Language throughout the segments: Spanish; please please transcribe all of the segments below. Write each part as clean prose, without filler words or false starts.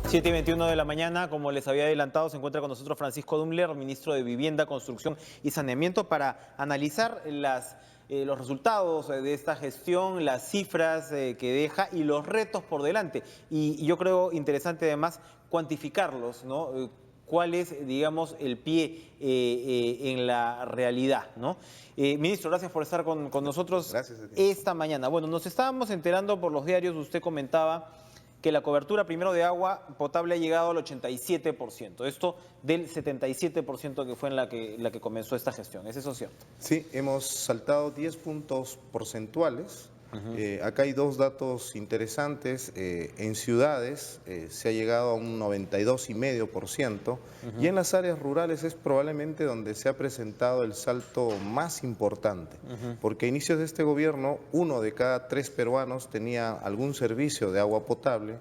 7:21 de la mañana, como les había adelantado, se encuentra con nosotros Francisco Dumler, ministro de Vivienda, Construcción y Saneamiento, para analizar los resultados de esta gestión, las cifras que deja y los retos por delante. Y yo creo interesante además cuantificarlos, ¿no? ¿Cuál es, digamos, el pie en la realidad, ¿no? Ministro, gracias por estar con nosotros esta mañana. Bueno, nos estábamos enterando por los diarios, usted comentaba que la cobertura primero de agua potable ha llegado al 87%, esto del 77% que fue en la que comenzó esta gestión, ¿es eso cierto? Sí, hemos saltado 10 puntos porcentuales. Acá hay dos datos interesantes. En ciudades se ha llegado a un 92,5%, y en las áreas rurales es probablemente donde se ha presentado el salto más importante, porque a inicios de este gobierno 1 de cada 3 peruanos tenía algún servicio de agua potable.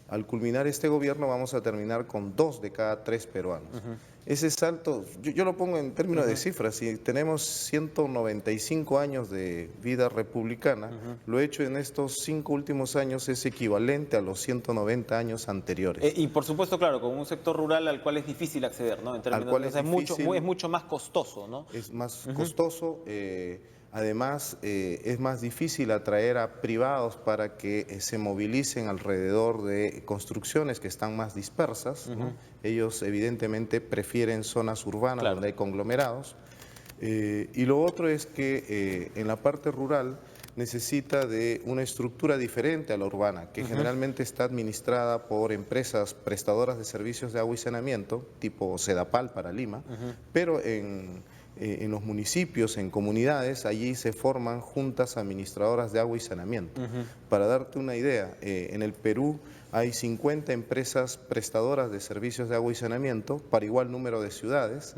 Al culminar este gobierno vamos a terminar con 2 de cada 3 peruanos. Ese salto, yo lo pongo en términos de cifras, si tenemos 195 años de vida republicana, lo hecho en estos 5 últimos años es equivalente a los 190 años anteriores. Y por supuesto, claro, con un sector rural al cual es difícil acceder, ¿no? En términos, es mucho más costoso, ¿no? Es más costoso. Además, es más difícil atraer a privados para que se movilicen alrededor de construcciones que están más dispersas, ¿no? Ellos evidentemente prefieren zonas urbanas, donde hay conglomerados. Y lo otro es que en la parte rural necesita de una estructura diferente a la urbana, que generalmente está administrada por empresas prestadoras de servicios de agua y saneamiento, tipo Sedapal para Lima, pero en los municipios, en comunidades, allí se forman juntas administradoras de agua y saneamiento. Para darte una idea, en el Perú hay 50 empresas prestadoras de servicios de agua y saneamiento para igual número de ciudades,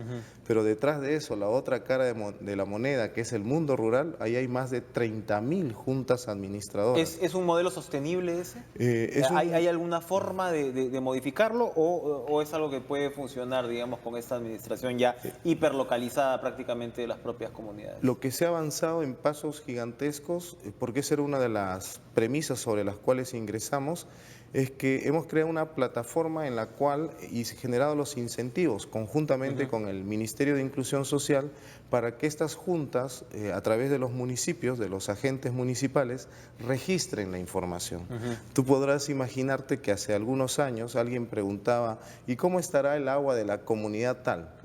pero detrás de eso, la otra cara de la moneda, que es el mundo rural, ahí hay más de 30.000 juntas administradoras. ¿Es un modelo sostenible ese? ¿Hay alguna forma de modificarlo o es algo que puede funcionar, digamos, con esta administración ya hiperlocalizada prácticamente de las propias comunidades? Lo que se ha avanzado en pasos gigantescos, porque esa era una de las premisas sobre las cuales ingresamos, es que hemos creado una plataforma en la cual y generado los incentivos conjuntamente con el Ministerio de Inclusión Social para que estas juntas, a través de los municipios, de los agentes municipales, registren la información. Tú podrás imaginarte que hace algunos años alguien preguntaba, ¿y cómo estará el agua de la comunidad tal?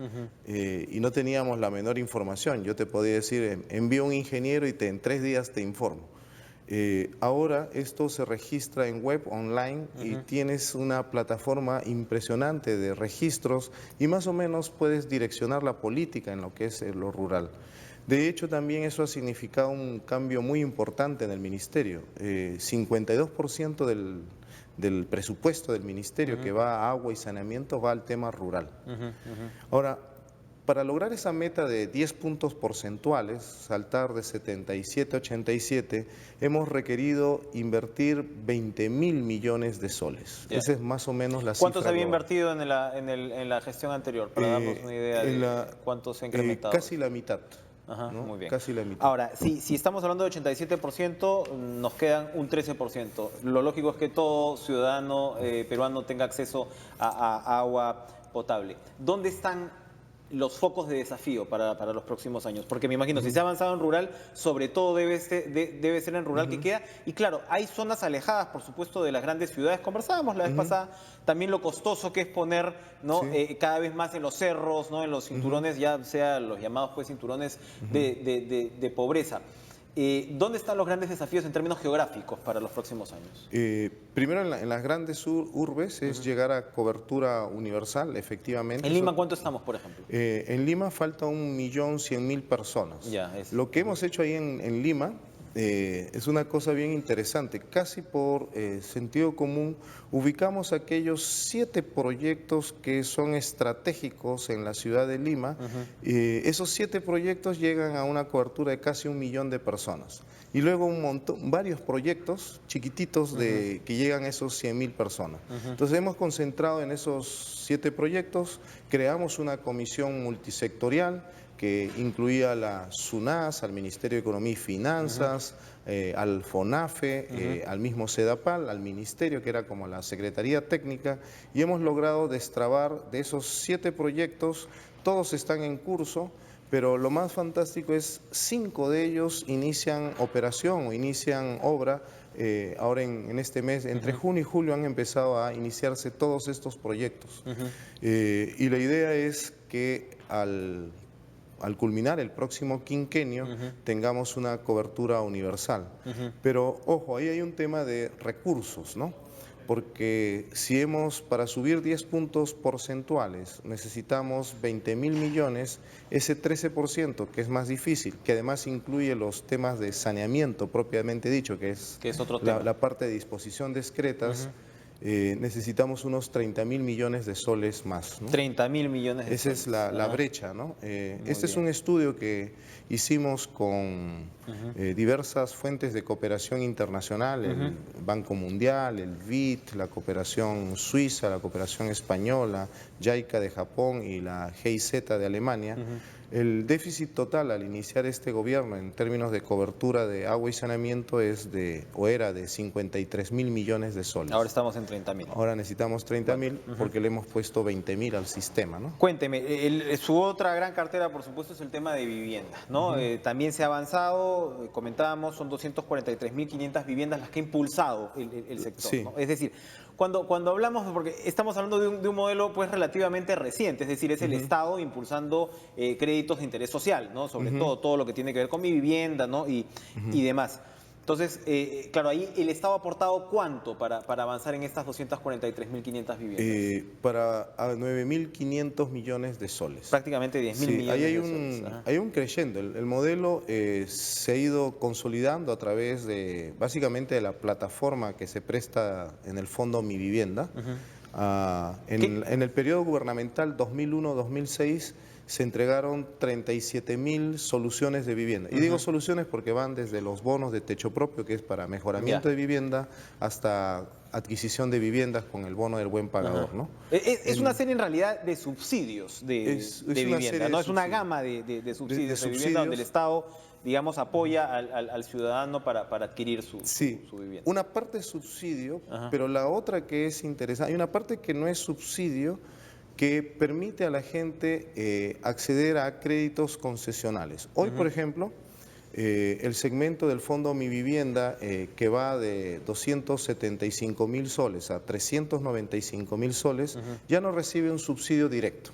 Y no teníamos la menor información. Yo te podía decir, envío un ingeniero y en 3 días te informo. Ahora esto se registra en web online y tienes una plataforma impresionante de registros y más o menos puedes direccionar la política en lo que es lo rural. De hecho, también eso ha significado un cambio muy importante en el ministerio. 52% del presupuesto del ministerio que va a agua y saneamiento va al tema rural. Ahora, para lograr esa meta de 10 puntos porcentuales, saltar de 77 a 87, hemos requerido invertir 20.000 millones de soles. Esa es más o menos la cifra. ¿Cuánto se había invertido en la gestión anterior? Para darnos una idea de cuánto se ha incrementado. Casi la mitad. ¿no? Muy bien. Casi la mitad. Ahora, si estamos hablando de 87%, nos quedan un 13%. Lo lógico es que todo ciudadano peruano tenga acceso a agua potable. ¿Dónde están los focos de desafío para los próximos años? Porque me imagino, si se ha avanzado en rural, sobre todo debe ser en rural que queda. Y claro, hay zonas alejadas, por supuesto, de las grandes ciudades. Conversábamos la vez pasada también lo costoso que es poner, ¿no? Cada vez más en los cerros, ¿no? En los cinturones, ya sea los llamados pues cinturones de pobreza. ¿Dónde están los grandes desafíos en términos geográficos para los próximos años? Primero, en las grandes urbes es llegar a cobertura universal, efectivamente. ¿En Lima cuánto estamos, por ejemplo? En Lima falta 1.100.000 personas. Lo que hemos hecho ahí en Lima es una cosa bien interesante. Casi por sentido común ubicamos aquellos 7 proyectos que son estratégicos en la ciudad de Lima. Esos 7 proyectos llegan a una cobertura de casi 1 millón de personas. Y luego varios proyectos chiquititos que llegan a esos 100.000 personas. Entonces hemos concentrado en esos 7 proyectos, creamos una comisión multisectorial que incluía a la SUNAS, al Ministerio de Economía y Finanzas, al FONAFE, al mismo SEDAPAL, al Ministerio, que era como la Secretaría Técnica, y hemos logrado destrabar de esos 7 proyectos, todos están en curso, pero lo más fantástico es 5 de ellos inician operación o inician obra. Ahora en este mes, entre junio y julio, han empezado a iniciarse todos estos proyectos. Y la idea es que al culminar el próximo quinquenio tengamos una cobertura universal. Pero ojo, ahí hay un tema de recursos, ¿no? Porque si para subir 10 puntos porcentuales necesitamos 20.000 millones, ese 13%, que es más difícil, que además incluye los temas de saneamiento propiamente dicho, que es otro tema. La parte de disposición discretas, necesitamos unos 30.000 millones de soles más, ¿no? 30.000 millones de Esa soles. es la brecha, ¿no? Este es un estudio que hicimos con diversas fuentes de cooperación internacional, el Banco Mundial, el BID, la cooperación suiza, la cooperación española, JICA de Japón y la GIZ de Alemania. El déficit total al iniciar este gobierno en términos de cobertura de agua y saneamiento era de 53.000 millones de soles. Ahora estamos en 30.000. Ahora necesitamos 30.000 porque le hemos puesto 20.000 al sistema, ¿no? Cuénteme, su otra gran cartera, por supuesto, es el tema de vivienda, ¿no? También se ha avanzado, comentábamos, son 243.500 viviendas las que ha impulsado el sector, Sí. ¿no? Es decir, cuando hablamos, porque estamos hablando de un modelo pues relativamente reciente, es decir, es el Estado impulsando créditos de interés social, ¿no? Sobre todo lo que tiene que ver con mi vivienda, ¿no? Y demás. Entonces, claro, ahí el Estado ha aportado ¿cuánto para avanzar en estas 243.500 viviendas? Para 9.500 millones de soles. Prácticamente 10.000 millones ahí de soles. hay un creyendo. El modelo se ha ido consolidando a través de, básicamente, de la plataforma que se presta en el fondo Mi Vivienda. En el periodo gubernamental 2001-2006 se entregaron 37.000 soluciones de vivienda. Y digo soluciones porque van desde los bonos de techo propio, que es para mejoramiento de vivienda, hasta adquisición de viviendas con el bono del buen pagador, ¿no? Es una serie en realidad de subsidios de vivienda, ¿no? Es una gama de subsidios de vivienda donde el Estado, digamos, apoya al ciudadano para adquirir su vivienda. Una parte es subsidio, pero la otra que es interesante, hay una parte que no es subsidio, que permite a la gente acceder a créditos concesionales. Hoy, por ejemplo, el segmento del Fondo Mi Vivienda, que va de 275.000 soles a 395.000 soles, ya no recibe un subsidio directo,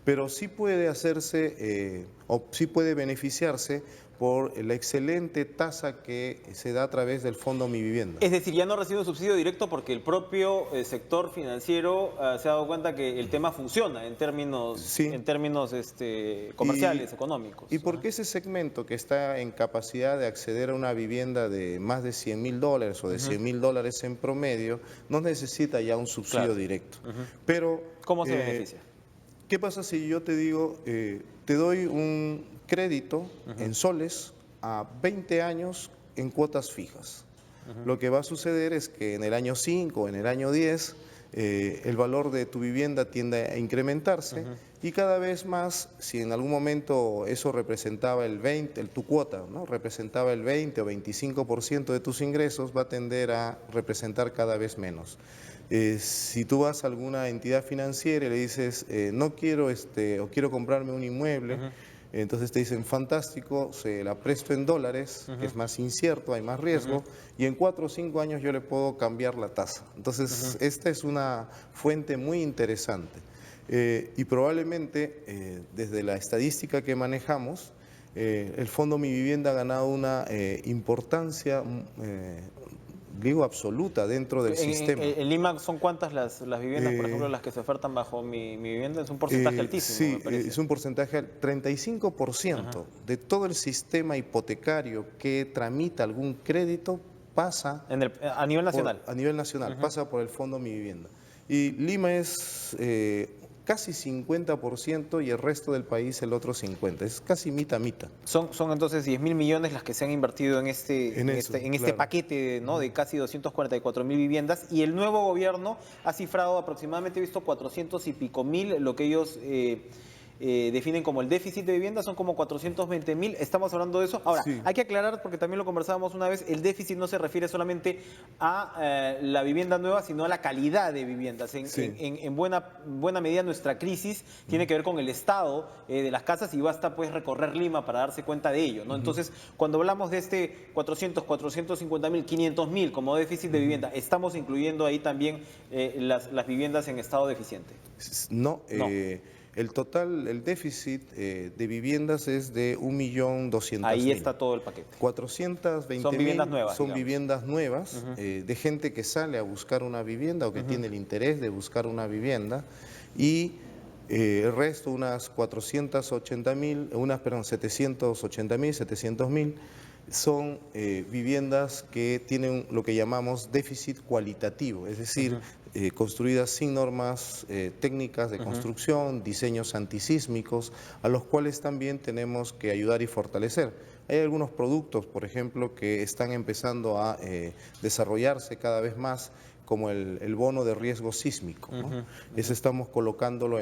pero sí puede hacerse o sí puede beneficiarse por la excelente tasa que se da a través del Fondo Mi Vivienda. Es decir, ya no recibe un subsidio directo porque el propio sector financiero se ha dado cuenta que el tema funciona en términos comerciales, económicos. Y porque ese segmento que está en capacidad de acceder a una vivienda de más de $100.000 o de $100.000 en promedio, no necesita ya un subsidio directo. Pero, ¿cómo se beneficia? ¿Qué pasa si yo te digo, te doy un crédito en soles a 20 años en cuotas fijas? Lo que va a suceder es que en el año 5 o en el año 10 el valor de tu vivienda tiende a incrementarse y cada vez más, si en algún momento eso representaba tu cuota, ¿no? Representaba el 20 o 25% de tus ingresos, va a tender a representar cada vez menos. Si tú vas a alguna entidad financiera y le dices, no quiero o quiero comprarme un inmueble, entonces te dicen, fantástico, se la presto en dólares, que es más incierto, hay más riesgo, y en 4 o 5 años yo le puedo cambiar la tasa. Entonces, esta es una fuente muy interesante. Y probablemente, desde la estadística que manejamos, el Fondo Mi Vivienda ha ganado una importancia digo, absoluta dentro del sistema. ¿En Lima son cuántas las viviendas, por ejemplo, las que se ofertan bajo mi vivienda? Es un porcentaje altísimo, sí, me parece. Es un porcentaje, 35% de todo el sistema hipotecario que tramita algún crédito pasa... a nivel nacional. A nivel nacional, pasa por el Fondo Mi Vivienda. Y Lima es casi 50% y el resto del país el otro 50%. Es casi mitad. Son entonces 10.000 millones las que se han invertido en este paquete, ¿no? De casi 244.000 viviendas, y el nuevo gobierno ha cifrado aproximadamente, he visto 400 y pico mil, lo que ellos definen como el déficit de vivienda, son como 420.000, estamos hablando de eso. Ahora, Sí. hay que aclarar, porque también lo conversábamos una vez, el déficit no se refiere solamente a la vivienda nueva, sino a la calidad de viviendas. En buena medida nuestra crisis tiene que ver con el estado de las casas y basta pues recorrer Lima para darse cuenta de ello, ¿no? Entonces, cuando hablamos de este 450.000, 500.000 como déficit de vivienda, ¿estamos incluyendo ahí también las viviendas en estado deficiente? No, No. el total, el déficit de viviendas es de 1.200.000. Ahí está todo el paquete. 420.000 Son viviendas nuevas, son digamos. viviendas nuevas, de gente que sale a buscar una vivienda o que tiene el interés de buscar una vivienda, y el resto, unas 780.000, son viviendas que tienen lo que llamamos déficit cualitativo, es decir, construidas sin normas técnicas de construcción, diseños antisísmicos, a los cuales también tenemos que ayudar y fortalecer. Hay algunos productos, por ejemplo, que están empezando a desarrollarse cada vez más, como el bono de riesgo sísmico, ¿no? Ese estamos colocándolo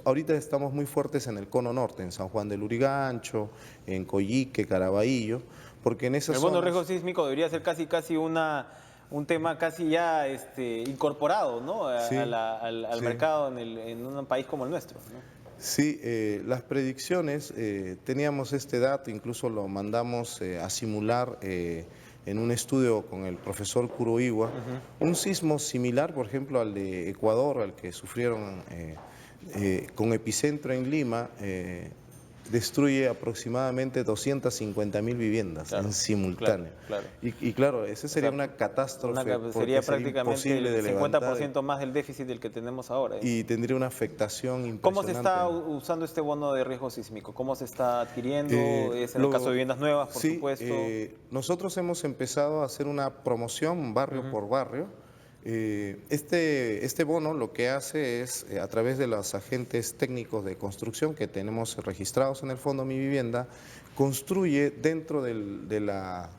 ahorita estamos muy fuertes en el cono norte, en San Juan del Lurigancho, en Coyique, Caraballo, porque en esas El bono de zonas... riesgo sísmico debería ser casi un tema casi ya incorporado, ¿no? Sí, al sí. mercado en un país como el nuestro, ¿no? Sí, las predicciones, teníamos este dato, incluso lo mandamos a simular en un estudio con el profesor Kuroiwa, un sismo similar, por ejemplo, al de Ecuador, al que sufrieron con epicentro en Lima, destruye aproximadamente 250.000 viviendas, Claro, en simultáneo. claro. Y claro, esa sería una catástrofe, Sería porque prácticamente imposible de el levantar 50% más del déficit del que tenemos ahora, ¿eh? y tendría una afectación impresionante. ¿Cómo se está usando este bono de riesgo sísmico? ¿Cómo se está adquiriendo? ¿Es en el caso de viviendas nuevas, por sí, supuesto? Nosotros hemos empezado a hacer una promoción barrio por barrio. Este bono lo que hace es, a través de los agentes técnicos de construcción que tenemos registrados en el Fondo Mi Vivienda, construye dentro de la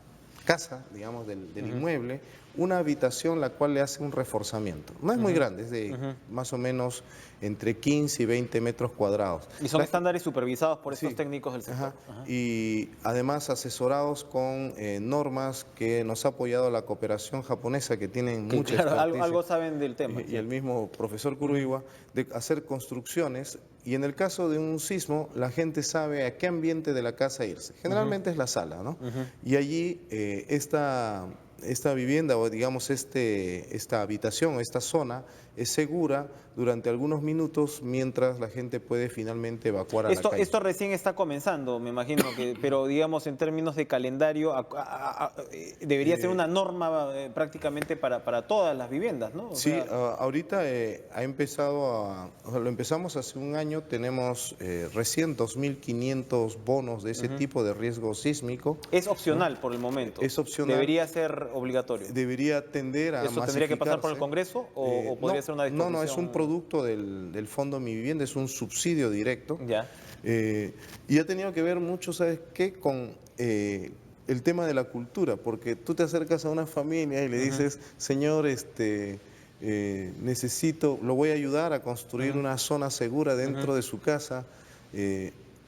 casa, digamos, del inmueble, una habitación la cual le hace un reforzamiento. No es muy grande, es de más o menos entre 15 y 20 metros cuadrados. Y son estándares supervisados por estos Sí, técnicos del sector. y además asesorados con normas que nos ha apoyado la cooperación japonesa, que tienen mucha Claro, experticia, algo saben del tema. y el mismo profesor Kuroiwa, de hacer construcciones, y en el caso de un sismo la gente sabe a qué ambiente de la casa irse. Generalmente es la sala, ¿no? Y allí esta vivienda, o digamos esta habitación, esta zona, es segura durante algunos minutos mientras la gente puede finalmente evacuar a la calle. Esto recién está comenzando, me imagino, pero digamos en términos de calendario debería ser una norma prácticamente para todas las viviendas, ¿no? O Sí, sea, ahorita lo empezamos hace un año, tenemos recién 2.500 bonos de ese tipo de riesgo sísmico. es opcional por el momento. Es opcional. Debería ser obligatorio. Debería tender a ¿Eso tendría que pasar por el masificarse. Congreso o podría ser una disposición? No, es un producto del Fondo Mi Vivienda, es un subsidio directo. Ya. Y ha tenido que ver mucho, ¿sabes qué? Con el tema de la cultura, porque tú te acercas a una familia y le dices, señor, lo voy a ayudar a construir una zona segura dentro de su casa.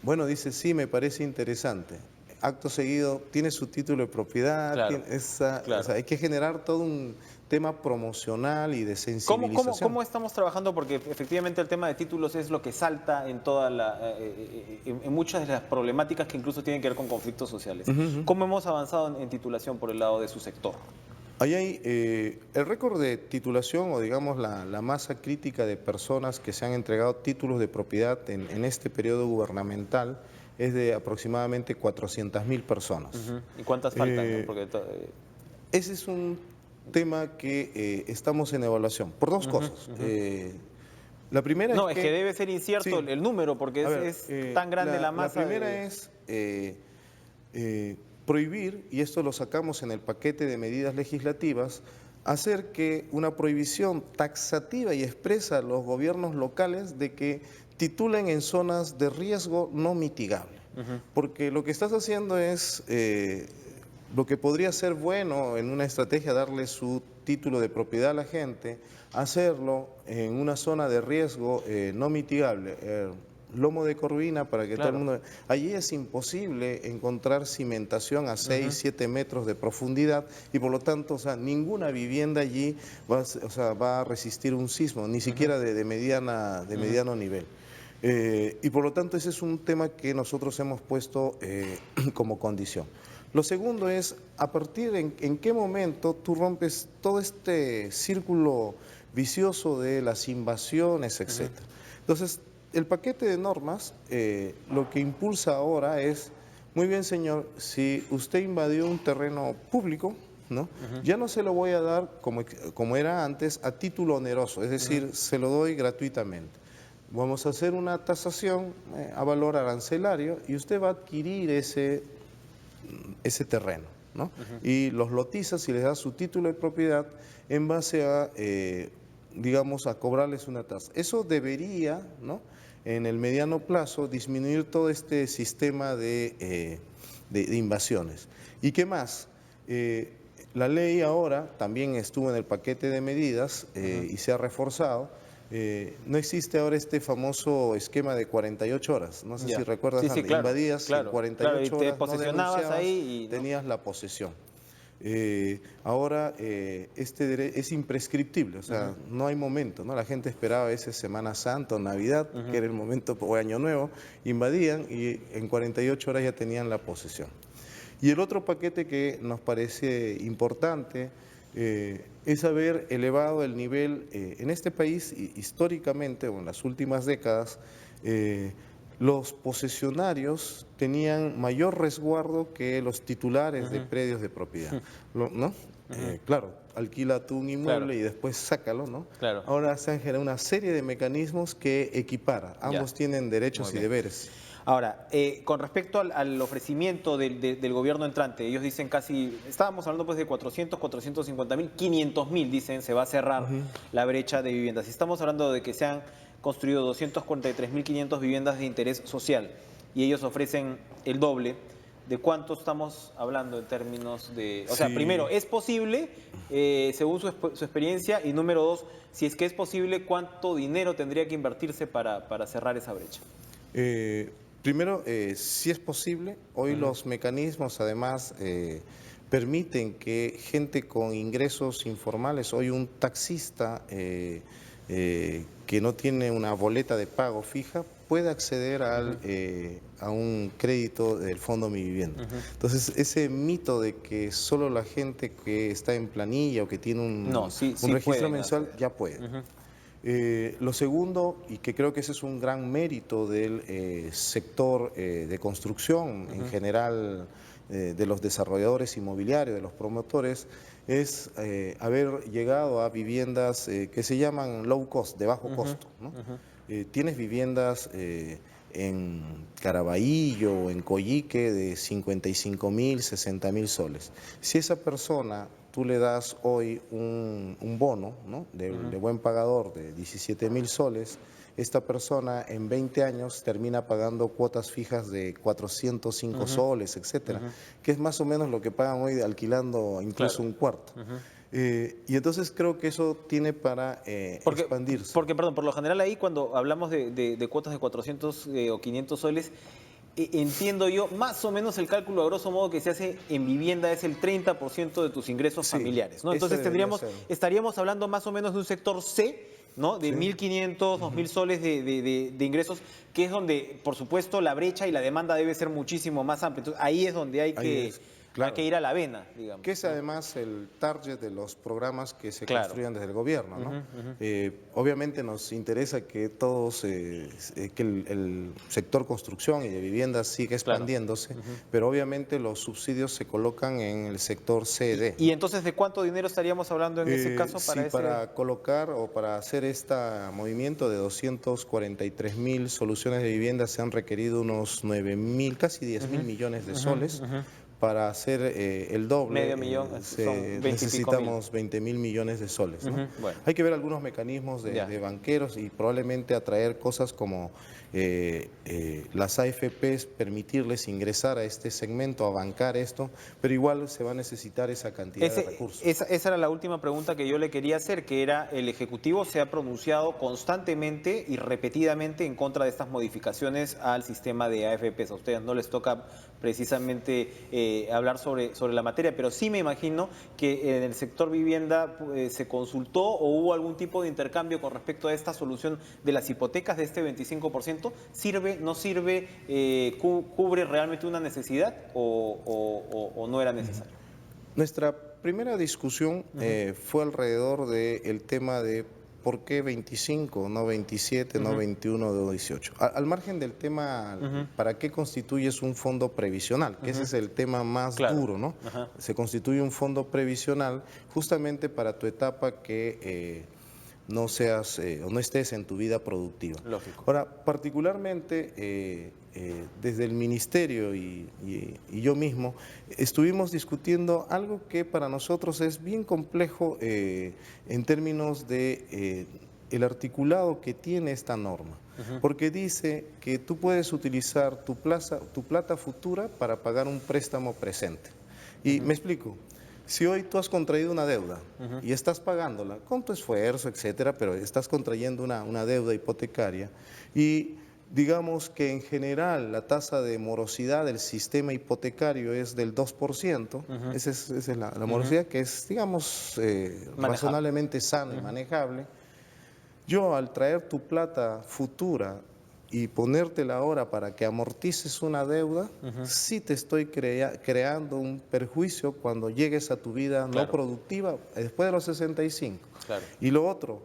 Bueno, dice, sí, me parece interesante. Acto seguido, tiene su título de propiedad, Claro, o sea, hay que generar todo un tema promocional y de sensibilización. ¿Cómo estamos trabajando? Porque efectivamente el tema de títulos es lo que salta en en muchas de las problemáticas que incluso tienen que ver con conflictos sociales. ¿Cómo hemos avanzado en titulación por el lado de su sector? Ahí hay el récord de titulación, o digamos la masa crítica de personas que se han entregado títulos de propiedad en este periodo gubernamental, es de aproximadamente 400.000 personas. ¿Y cuántas faltan? ¿No? Porque Ese es un tema que estamos en evaluación, por dos cosas. La primera es que debe ser incierto sí. el número, porque es tan grande la masa. La primera es prohibir, y esto lo sacamos en el paquete de medidas legislativas, hacer que una prohibición taxativa y expresa a los gobiernos locales de que titulen en zonas de riesgo no mitigable. Porque lo que estás haciendo es, lo que podría ser bueno en una estrategia, darle su título de propiedad a la gente, hacerlo en una zona de riesgo no mitigable. lomo de corvina para que todo Claro. el mundo... Allí es imposible encontrar cimentación a 6, 7 metros de profundidad y por lo tanto, o sea, ninguna vivienda allí va a resistir un sismo, ni siquiera de mediano nivel. Y por lo tanto ese es un tema que nosotros hemos puesto como condición. Lo segundo es, a partir en qué momento tú rompes todo este círculo vicioso de las invasiones, etc. Entonces, el paquete de normas lo que impulsa ahora es, muy bien señor, si usted invadió un terreno público, ¿no? Ya no se lo voy a dar como era antes a título oneroso, es decir, se lo doy gratuitamente. Vamos a hacer una tasación a valor arancelario y usted va a adquirir ese terreno, ¿no? Y los lotizas y les da su título de propiedad en base a, digamos, a cobrarles una tasa. Eso debería, ¿no?, en el mediano plazo disminuir todo este sistema de invasiones. ¿Y qué más? La ley ahora también estuvo en el paquete de medidas y se ha reforzado. No existe ahora este famoso esquema de 48 horas. No sé si recuerdas, Sí, sí, antes, claro, invadías claro, en 48 y te horas, no posesionabas denunciabas, ahí y tenías la posesión. Ahora es imprescriptible, o sea, no hay momento, ¿no? La gente esperaba a veces Semana Santa o Navidad, que era el momento, o Año Nuevo, invadían y en 48 horas ya tenían la posesión. Y el otro paquete que nos parece importante es haber elevado el nivel en este país, históricamente o en las últimas décadas, los posesionarios tenían mayor resguardo que los titulares de predios de propiedad, ¿no? Claro, alquila tú un inmueble y después sácalo, ¿no? Claro. Ahora se han generado una serie de mecanismos que equipara, ambos tienen derechos y deberes. Ahora, con respecto al ofrecimiento del gobierno entrante, ellos dicen estábamos hablando pues de 400, 450.000, 500.000, dicen, se va a cerrar la brecha de viviendas. Estamos hablando de que se han construido 243.500 viviendas de interés social y ellos ofrecen el doble. ¿De cuánto estamos hablando en términos de...? O sea, primero, ¿es posible, según su experiencia? Y número dos, si es que es posible, ¿cuánto dinero tendría que invertirse para cerrar esa brecha? Primero, sí es posible. Hoy los mecanismos, además, permiten que gente con ingresos informales, hoy un taxista que no tiene una boleta de pago fija, puede acceder a un crédito del Fondo Mi Vivienda. Entonces, ese mito de que solo la gente que está en planilla o que tiene un registro mensual ya puede. Lo segundo, y que creo que ese es un gran mérito del sector de construcción en general, de los desarrolladores inmobiliarios, de los promotores, es haber llegado a viviendas que se llaman low cost, de bajo costo, ¿no? Tienes viviendas en Caraballo o en Coyique de 55.000, 60.000 soles. Si esa persona tú le das hoy un bono, ¿no?, de buen pagador de 17.000 soles, esta persona en 20 años termina pagando cuotas fijas de 405 soles, etcétera, que es más o menos lo que pagan hoy alquilando incluso un cuarto. Y entonces creo que eso tiene para expandirse. Porque, perdón, por lo general ahí cuando hablamos de cuotas de 400 o 500 soles, entiendo yo, más o menos el cálculo a grosso modo que se hace en vivienda es el 30% de tu ingresos familiares, ¿no? Entonces estaríamos hablando más o menos de un sector C, ¿no?, de 1.500, 2.000 soles de ingresos, que es donde, por supuesto, la brecha y la demanda debe ser muchísimo más amplia. Entonces ahí es donde hay que ir a la vena, digamos. Que es además el target de los programas que se construyan desde el gobierno, ¿no? Obviamente nos interesa que que el sector construcción y de viviendas siga expandiéndose, pero obviamente los subsidios se colocan en el sector CD. ¿Y entonces de cuánto dinero estaríamos hablando en ese caso? Para colocar o para hacer este movimiento de 243.000 soluciones de vivienda se han requerido unos 9.000, casi 10.000 millones de soles. para hacer el doble, Medio millón, son 20 y pico necesitamos 20.000 millones de soles, ¿no? Bueno. Hay que ver algunos mecanismos Ya. de banqueros y probablemente atraer cosas como las AFPs, permitirles ingresar a este segmento, a bancar esto, pero igual se va a necesitar esa cantidad de recursos. Esa era la última pregunta que yo le quería hacer, que era, el Ejecutivo se ha pronunciado constantemente y repetidamente en contra de estas modificaciones al sistema de AFPs. A ustedes no les toca precisamente hablar sobre la materia, pero sí me imagino que en el sector vivienda se consultó o hubo algún tipo de intercambio con respecto a esta solución de las hipotecas de este 25%. ¿Sirve, no sirve, cubre realmente una necesidad o no era necesario? Nuestra primera discusión fue alrededor del tema de por qué 25, no 27, no 21 o 18. Al margen del tema, ¿para qué constituyes un fondo previsional? Que ese es el tema más duro, ¿no? Se constituye un fondo previsional justamente para tu etapa que no seas o no estés en tu vida productiva. Lógico. Ahora, particularmente desde el Ministerio y yo mismo estuvimos discutiendo algo que para nosotros es bien complejo en términos de el articulado que tiene esta norma, porque dice que tú puedes utilizar tu plata futura para pagar un préstamo presente. Y me explico. Si hoy tú has contraído una deuda y estás pagándola con tu esfuerzo, etcétera, pero estás contrayendo una deuda hipotecaria y digamos que en general la tasa de morosidad del sistema hipotecario es del 2%, esa es la morosidad que es, digamos, razonablemente sana y manejable. Yo al traer tu plata futura y ponértela ahora para que amortices una deuda, sí te estoy creando un perjuicio cuando llegues a tu vida no productiva después de los 65. Y lo otro,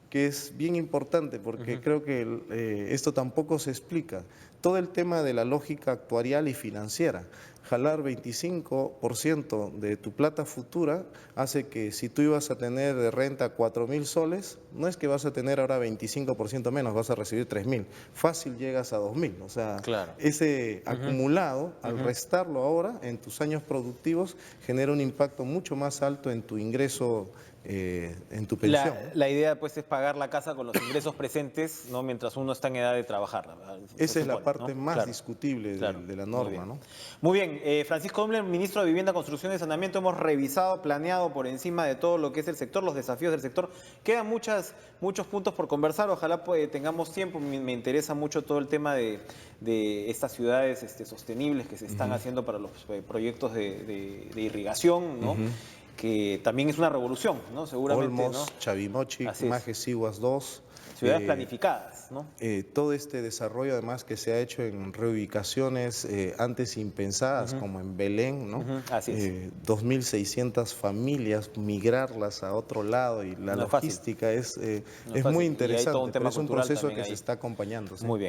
que es bien importante porque creo que esto tampoco se explica, todo el tema de la lógica actuarial y financiera. Jalar 25% de tu plata futura hace que si tú ibas a tener de renta 4.000 soles, no es que vas a tener ahora 25% menos, vas a recibir 3.000. Fácil llegas a 2.000. O sea, ese acumulado, al restarlo ahora en tus años productivos, genera un impacto mucho más alto en tu ingreso, en tu pensión. La idea pues es pagar la casa con los ingresos presentes, ¿no? Mientras uno está en edad de trabajar. Esa es la parte más discutible de la norma, ¿no? Muy bien, Francisco Dumbler, ministro de Vivienda, Construcción y Saneamiento, hemos revisado, planeado por encima de todo lo que es el sector, los desafíos del sector. Quedan muchos puntos por conversar, ojalá tengamos tiempo. Me interesa mucho todo el tema de estas ciudades sostenibles que se están haciendo para los proyectos de irrigación, ¿no? Que también es una revolución, ¿no? Seguramente, Olmos, ¿no? Chavimochi, Majes, Siguas 2. Ciudades planificadas, ¿no? Todo este desarrollo además que se ha hecho en reubicaciones antes impensadas, como en Belén, ¿no? Así es. 2.600 familias, migrarlas a otro lado y la logística es muy interesante, pero es un proceso que se está acompañando. ¿Sí? Muy bien.